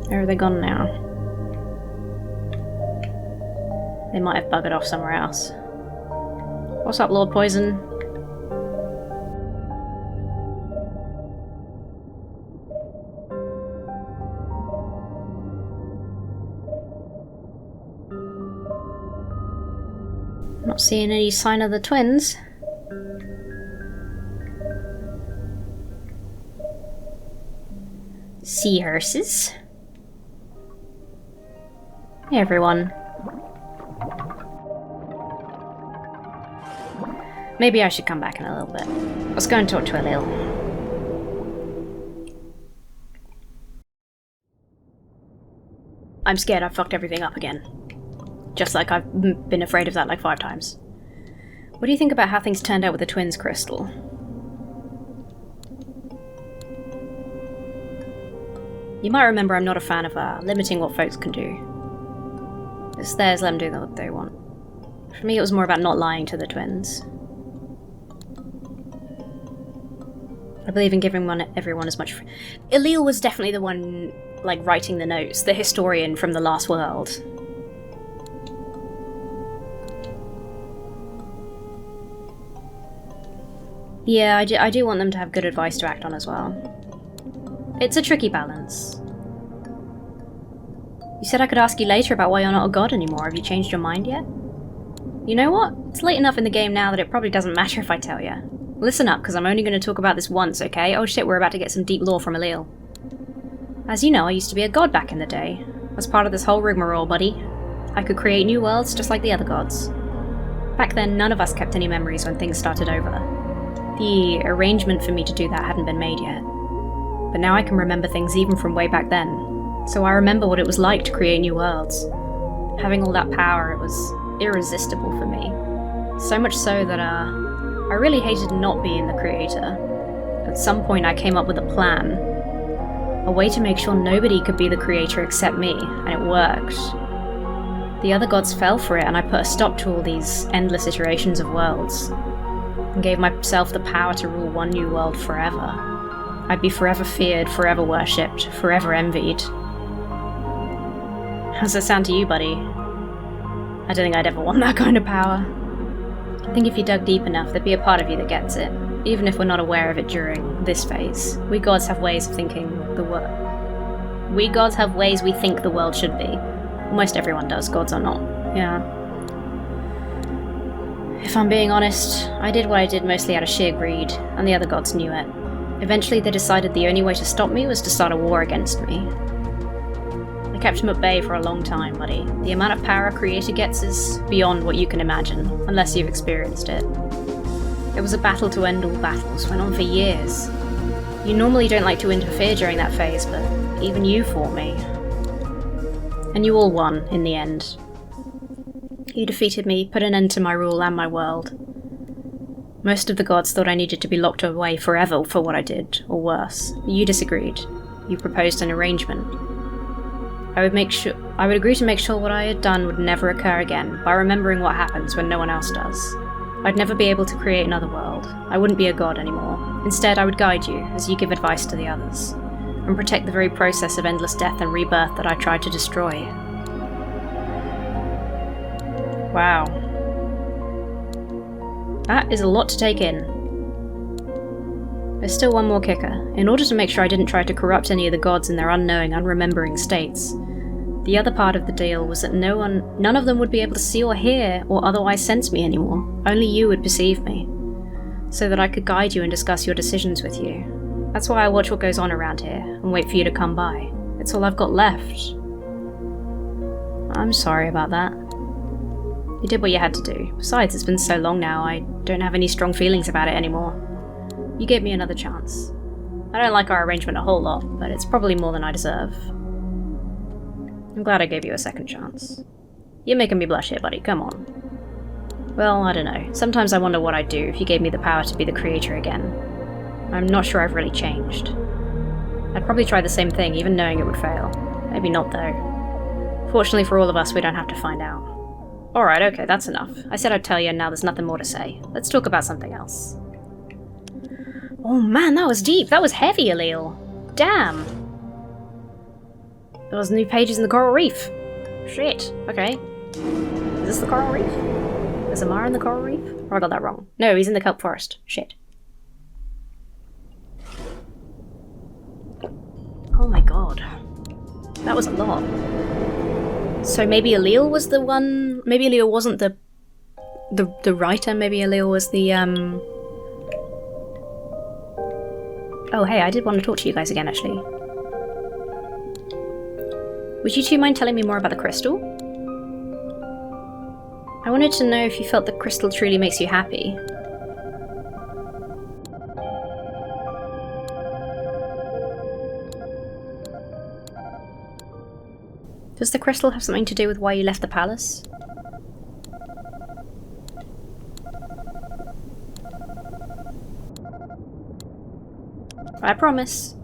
Where are they gone now? They might have buggered off somewhere else. What's up, Lord Poison? Not seeing any sign of the twins. Seahorses. Hey everyone. Maybe I should come back in a little bit. Let's go and talk to Eliel. I'm scared I fucked everything up again. Just like I've been afraid of that like 5 times. What do you think about how things turned out with the twins, Crystal? You might remember I'm not a fan of limiting what folks can do. It's theirs, let them do what they want. For me, it was more about not lying to the twins. I believe in giving everyone as much... Eliel was definitely the one, like, writing the notes, the historian from the last world. Yeah, I do want them to have good advice to act on as well. It's a tricky balance. You said I could ask you later about why you're not a god anymore. Have you changed your mind yet? You know what? It's late enough in the game now that it probably doesn't matter if I tell you. Listen up, because I'm only going to talk about this once, okay? Oh shit, we're about to get some deep lore from Eliel. As you know, I used to be a god back in the day. As part of this whole rigmarole, buddy. I could create new worlds just like the other gods. Back then, none of us kept any memories when things started over. The arrangement for me to do that hadn't been made yet. But now I can remember things even from way back then. So I remember what it was like to create new worlds. Having all that power, it was irresistible for me. So much so that, I really hated not being the creator. At some point I came up with a plan. A way to make sure nobody could be the creator except me, and it worked. The other gods fell for it, and I put a stop to all these endless iterations of worlds. And gave myself the power to rule one new world forever. I'd be forever feared, forever worshipped, forever envied. How's that sound to you, buddy? I don't think I'd ever want that kind of power. I think if you dug deep enough, there'd be a part of you that gets it, even if we're not aware of it during this phase. We gods have ways of thinking the world. We gods have ways we think the world should be. Almost everyone does, gods or not. Yeah. If I'm being honest, I did what I did mostly out of sheer greed, and the other gods knew it. Eventually they decided the only way to stop me was to start a war against me. I kept him at bay for a long time, buddy. The amount of power a creator gets is beyond what you can imagine, unless you've experienced it. It was a battle to end all battles, went on for years. You normally don't like to interfere during that phase, but even you fought me. And you all won, in the end. You defeated me, put an end to my rule and my world. Most of the gods thought I needed to be locked away forever for what I did, or worse. But you disagreed. You proposed an arrangement. I would agree to make sure what I had done would never occur again, by remembering what happens when no one else does. I'd never be able to create another world. I wouldn't be a god anymore. Instead, I would guide you, as you give advice to the others, and protect the very process of endless death and rebirth that I tried to destroy. Wow. That is a lot to take in. There's still one more kicker. In order to make sure I didn't try to corrupt any of the gods in their unknowing, unremembering states, the other part of the deal was that none of them would be able to see or hear or otherwise sense me anymore. Only you would perceive me, so that I could guide you and discuss your decisions with you. That's why I watch what goes on around here and wait for you to come by. It's all I've got left. I'm sorry about that. You did what you had to do. Besides, it's been so long now, I don't have any strong feelings about it anymore. You gave me another chance. I don't like our arrangement a whole lot, but it's probably more than I deserve. I'm glad I gave you a second chance. You're making me blush here, buddy, come on. Well, I don't know. Sometimes I wonder what I'd do if you gave me the power to be the creator again. I'm not sure I've really changed. I'd probably try the same thing, even knowing it would fail. Maybe not, though. Fortunately for all of us, we don't have to find out. Alright, okay, that's enough. I said I'd tell you, and now there's nothing more to say. Let's talk about something else. Oh man, that was deep. That was heavy, Eliel. Damn. There's new pages in the coral reef. Shit. Okay. Is this the coral reef? Is Amara in the coral reef? Or I got that wrong. No, he's in the kelp forest. Shit. Oh my god. That was a lot. So maybe Eliel was the one... Maybe Eliel wasn't the writer. Maybe Eliel was the, Oh, hey, I did want to talk to you guys again, actually. Would you two mind telling me more about the crystal? I wanted to know if you felt the crystal truly makes you happy. Does the crystal have something to do with why you left the palace? I promise.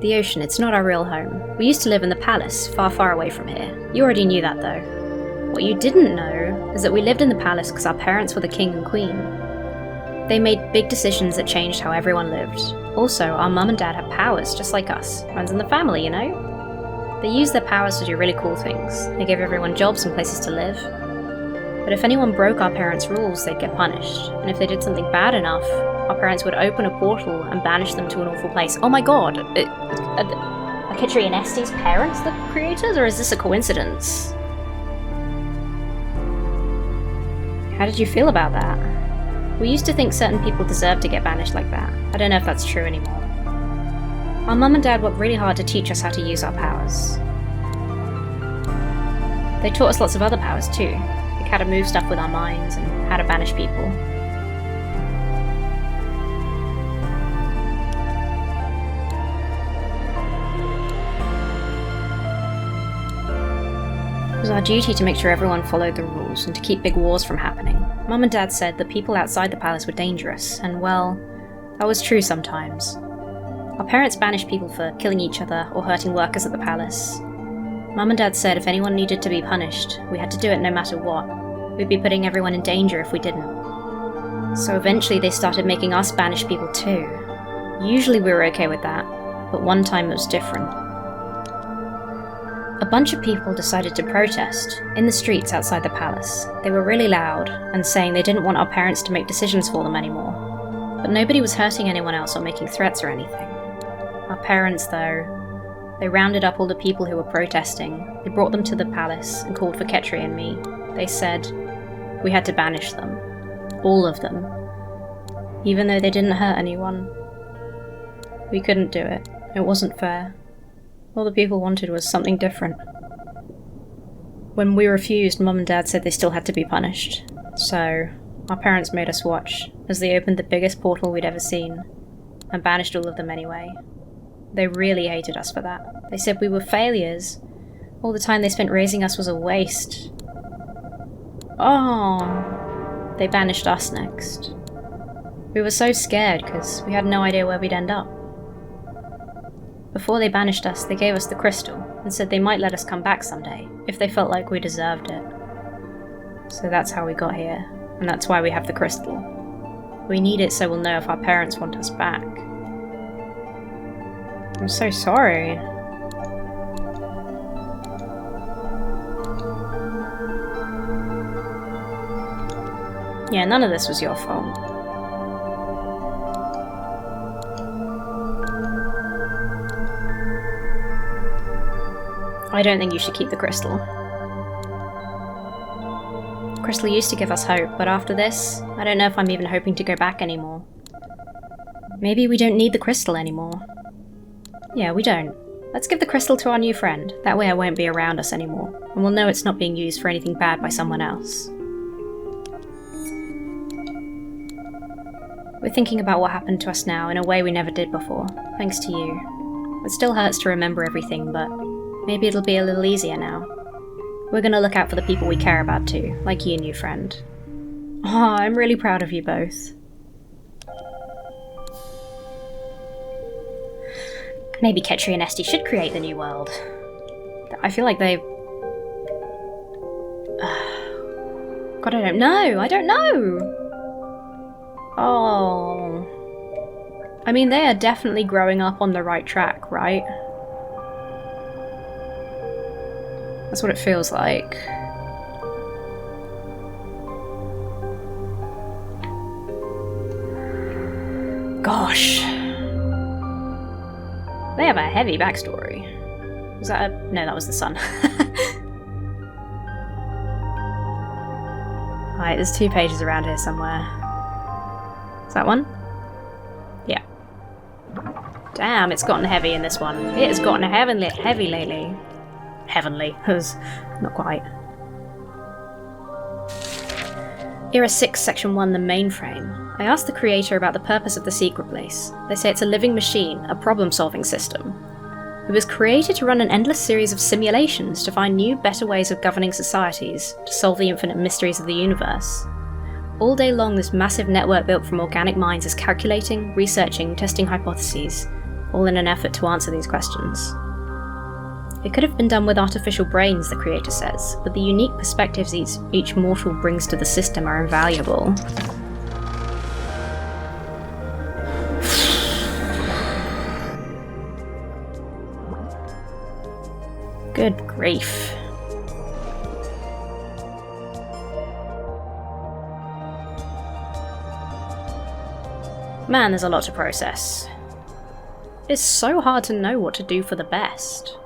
The ocean, it's not our real home. We used to live in the palace, far, far away from here. You already knew that, though. What you didn't know is that we lived in the palace because our parents were the king and queen. They made big decisions that changed how everyone lived. Also, our mum and dad had powers, just like us. Runs in the family, you know? They used their powers to do really cool things. They gave everyone jobs and places to live. But if anyone broke our parents' rules, they'd get punished. And if they did something bad enough, our parents would open a portal and banish them to an awful place. Oh my god! Are Ketrie and Este's parents the creators, or is this a coincidence? How did you feel about that? We used to think certain people deserved to get banished like that. I don't know if that's true anymore. Our mum and dad worked really hard to teach us how to use our powers. They taught us lots of other powers too, like how to move stuff with our minds and how to banish people. It was our duty to make sure everyone followed the rules and to keep big wars from happening. Mum and Dad said that people outside the palace were dangerous, and well, that was true sometimes. Our parents banished people for killing each other or hurting workers at the palace. Mum and Dad said if anyone needed to be punished, we had to do it no matter what. We'd be putting everyone in danger if we didn't. So eventually they started making us banish people too. Usually we were okay with that, but one time it was different. A bunch of people decided to protest in the streets outside the palace. They were really loud and saying they didn't want our parents to make decisions for them anymore. But nobody was hurting anyone else or making threats or anything. Our parents, though, they rounded up all the people who were protesting. They brought them to the palace and called for Ketrie and me. They said we had to banish them. All of them. Even though they didn't hurt anyone. We couldn't do it. It wasn't fair. All the people wanted was something different. When we refused, Mum and Dad said they still had to be punished. So, our parents made us watch as they opened the biggest portal we'd ever seen and banished all of them anyway. They really hated us for that. They said we were failures. All the time they spent raising us was a waste. Oh, they banished us next. We were so scared because we had no idea where we'd end up. Before they banished us, they gave us the crystal and said they might let us come back someday if they felt like we deserved it. So that's how we got here, and that's why we have the crystal. We need it so we'll know if our parents want us back. I'm so sorry. Yeah, none of this was your fault. I don't think you should keep the crystal. Crystal used to give us hope, but after this, I don't know if I'm even hoping to go back anymore. Maybe we don't need the crystal anymore. Yeah, we don't. Let's give the crystal to our new friend. That way it won't be around us anymore, and we'll know it's not being used for anything bad by someone else. We're thinking about what happened to us now in a way we never did before, thanks to you. It still hurts to remember everything, but maybe it'll be a little easier now. We're gonna look out for the people we care about too, like you, new friend. Oh, I'm really proud of you both. Maybe Ketrie and Este should create the new world. I feel like they... God, I don't know! I don't know! Oh... I mean, they are definitely growing up on the right track, right? That's what it feels like. Gosh. They have a heavy backstory. Was that a... No, that was the sun. Alright, there's 2 pages around here somewhere. Is that one? Yeah. Damn, it's gotten heavy in this one. It has gotten heavy lately. Heavenly. Not quite. Era 6, Section 1, the mainframe. I asked the creator about the purpose of the secret place. They say it's a living machine, a problem-solving system. It was created to run an endless series of simulations to find new, better ways of governing societies, to solve the infinite mysteries of the universe. All day long, this massive network built from organic minds is calculating, researching, testing hypotheses, all in an effort to answer these questions. It could have been done with artificial brains, the creator says, but the unique perspectives each mortal brings to the system are invaluable. Good grief. Man, there's a lot to process. It's so hard to know what to do for the best.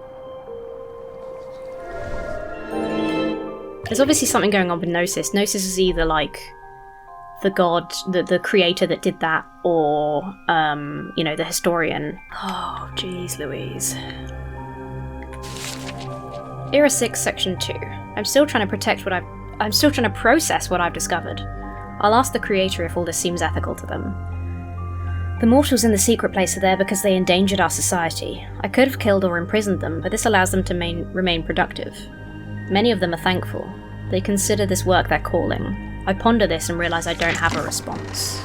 There's obviously something going on with Gnosis. Gnosis is either like the god, the creator that did that, or, you know, the historian. Oh, jeez Louise. Era 6, Section 2. I'm still trying to process what I've discovered. I'll ask the creator if all this seems ethical to them. The mortals in the secret place are there because they endangered our society. I could have killed or imprisoned them, but this allows them to remain productive. Many of them are thankful. They consider this work their calling. I ponder this and realise I don't have a response.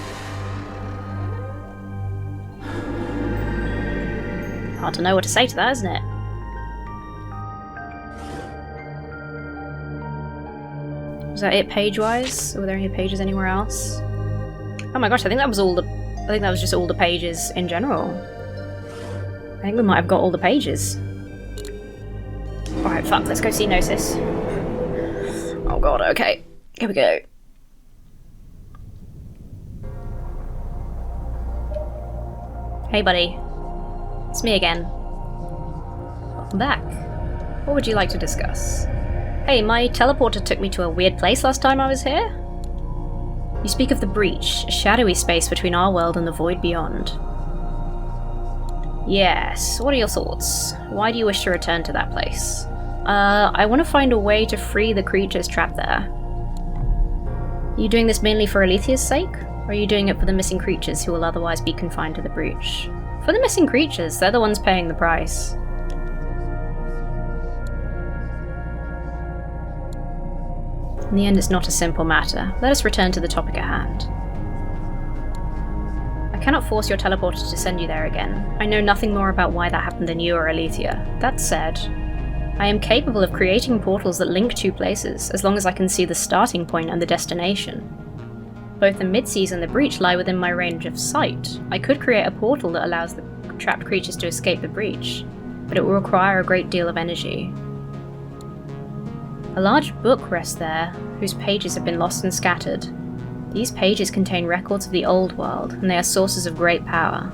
Hard to know what to say to that, isn't it? Was that it page-wise? Were there any pages anywhere else? Oh my gosh, I think that was just all the pages in general. I think we might have got all the pages. Alright, fuck, let's go see Gnosis. Oh god, okay. Here we go. Hey buddy. It's me again. Welcome back. What would you like to discuss? Hey, my teleporter took me to a weird place last time I was here. You speak of the Breach, a shadowy space between our world and the void beyond. Yes, what are your thoughts? Why do you wish to return to that place? I want to find a way to free the creatures trapped there. Are you doing this mainly for Aletheia's sake? Or are you doing it for the missing creatures who will otherwise be confined to the Breach? For the missing creatures, they're the ones paying the price. In the end, it's not a simple matter. Let us return to the topic at hand. I cannot force your teleporter to send you there again. I know nothing more about why that happened than you or Alethea. That said, I am capable of creating portals that link 2 places, as long as I can see the starting point and the destination. Both the Midseas and the Breach lie within my range of sight. I could create a portal that allows the trapped creatures to escape the Breach, but it will require a great deal of energy. A large book rests there, whose pages have been lost and scattered. These pages contain records of the old world, and they are sources of great power.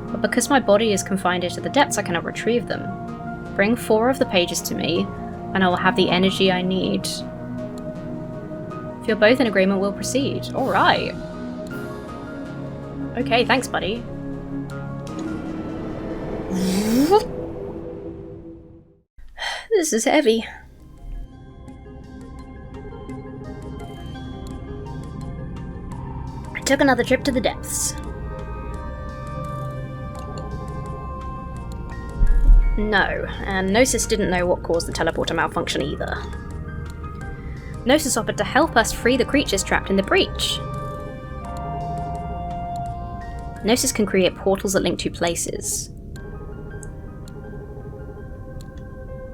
But because my body is confined into the depths, I cannot retrieve them. Bring 4 of the pages to me, and I will have the energy I need. If you're both in agreement, we'll proceed. Alright. Okay, thanks, buddy. This is heavy. I took another trip to the depths. No, and Gnosis didn't know what caused the teleporter malfunction either. Gnosis offered to help us free the creatures trapped in the Breach. Gnosis can create portals that link 2 places.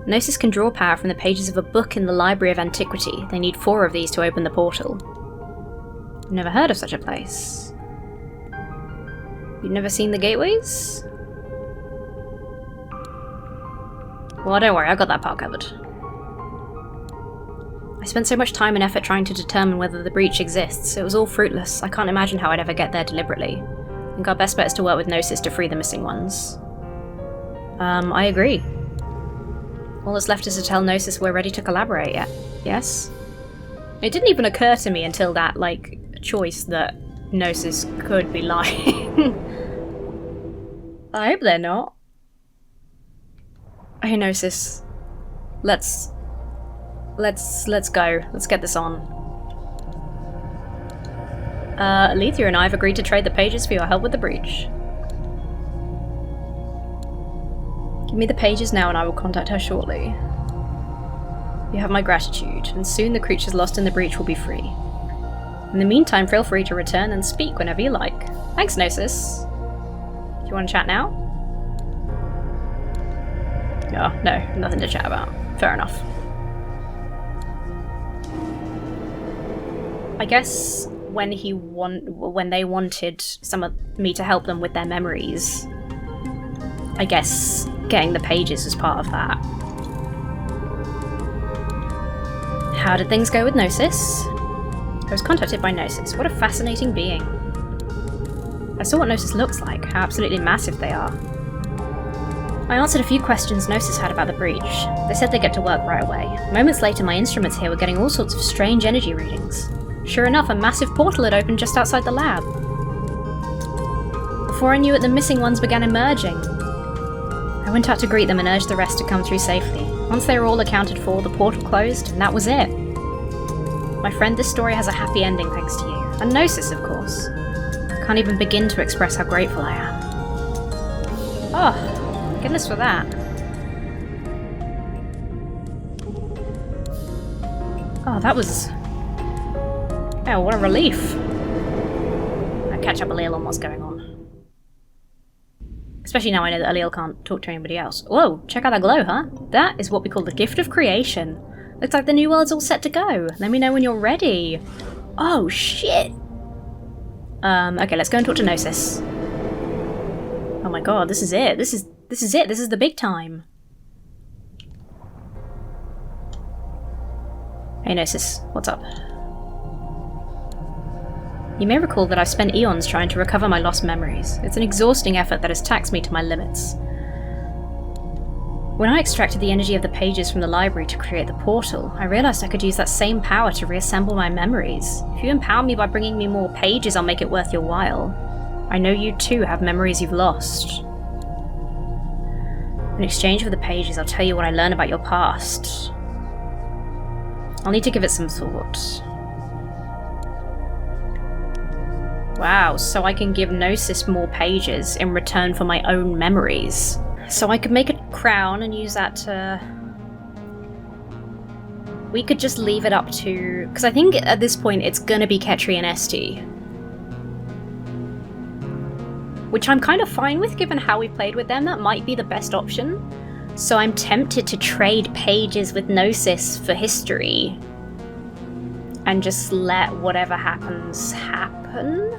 Gnosis can draw power from the pages of a book in the Library of Antiquity. They need 4 of these to open the portal. Never heard of such a place. You've never seen the gateways? Well, don't worry, I got that part covered. I spent so much time and effort trying to determine whether the breach exists. It was all fruitless. I can't imagine how I'd ever get there deliberately. I think our best bet is to work with Gnosis to free the missing ones. I agree. All that's left is to tell Gnosis we're ready to collaborate, yes? It didn't even occur to me until that, choice that Gnosis could be lying. I hope they're not. Hey, Gnosis. Let's go. Let's get this on. Alethea and I have agreed to trade the pages for your help with the breach. Give me the pages now and I will contact her shortly. You have my gratitude, and soon the creatures lost in the breach will be free. In the meantime, feel free to return and speak whenever you like. Thanks, Gnosis. Do you want to chat now? Oh, no, nothing to chat about. Fair enough. I guess when they wanted me to help them with their memories, I guess getting the pages was part of that. How did things go with Gnosis? I was contacted by Gnosis. What a fascinating being. I saw what Gnosis looks like, how absolutely massive they are. I answered a few questions Gnosis had about the breach. They said they'd get to work right away. Moments later, my instruments here were getting all sorts of strange energy readings. Sure enough, a massive portal had opened just outside the lab. Before I knew it, the missing ones began emerging. I went out to greet them and urged the rest to come through safely. Once they were all accounted for, the portal closed, and that was it. My friend, this story has a happy ending thanks to you. And Gnosis, of course. I can't even begin to express how grateful I am. Oh, goodness for that. Oh, that was... Oh, what a relief. I'll catch up Eliel on what's going on. Especially now I know that Eliel can't talk to anybody else. Whoa, check out that glow, huh? That is what we call the gift of creation. Looks like the new world's all set to go. Let me know when you're ready. Oh, shit. Okay, let's go and talk to Gnosis. Oh my god, this is it. This is it. This is the big time. Hey, Gnosis, what's up? You may recall that I've spent eons trying to recover my lost memories. It's an exhausting effort that has taxed me to my limits. When I extracted the energy of the pages from the library to create the portal, I realized I could use that same power to reassemble my memories. If you empower me by bringing me more pages, I'll make it worth your while. I know you too have memories you've lost. In exchange for the pages, I'll tell you what I learned about your past. I'll need to give it some thought. Wow, so I can give Gnosis more pages in return for my own memories. So I could make a crown and use that to... We could just leave it up to... Because I think at this point it's gonna be Ketrie and Este. Which I'm kind of fine with, given how we played with them. That might be the best option. So I'm tempted to trade pages with Gnosis for history. And just let whatever happens happen.